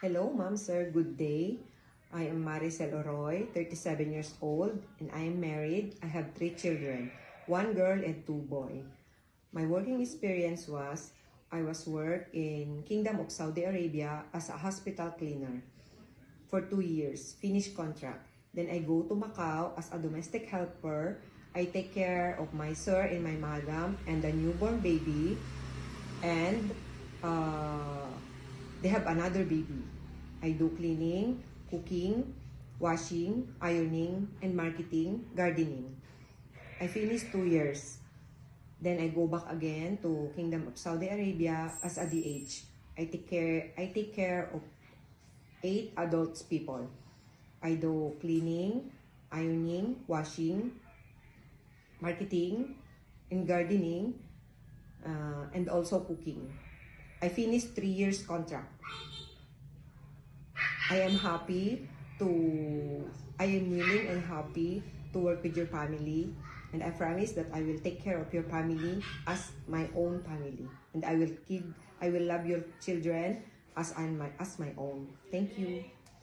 Hello, ma'am, sir. Good day. I am Maricel Oroy, 37 years old, and I am married. I have 3 children, 1 girl and 2 boys. My working experience was, I was work in Kingdom of Saudi Arabia as a hospital cleaner for 2 years, finished contract. Then I go to Macau as a domestic helper. I take care of my sir and my madam and the newborn baby, and they have another baby. I do cleaning, cooking, washing, ironing, and marketing, gardening. I finished 2 years. Then I go back again to Kingdom of Saudi Arabia as a DH. I take care of 8 adults people. I do cleaning, ironing, washing, marketing, and gardening, and also cooking. I finished 3 years contract. I am willing and happy to work with your family, and I promise that I will take care of your family as my own family, and I will love your children as my own. Thank you.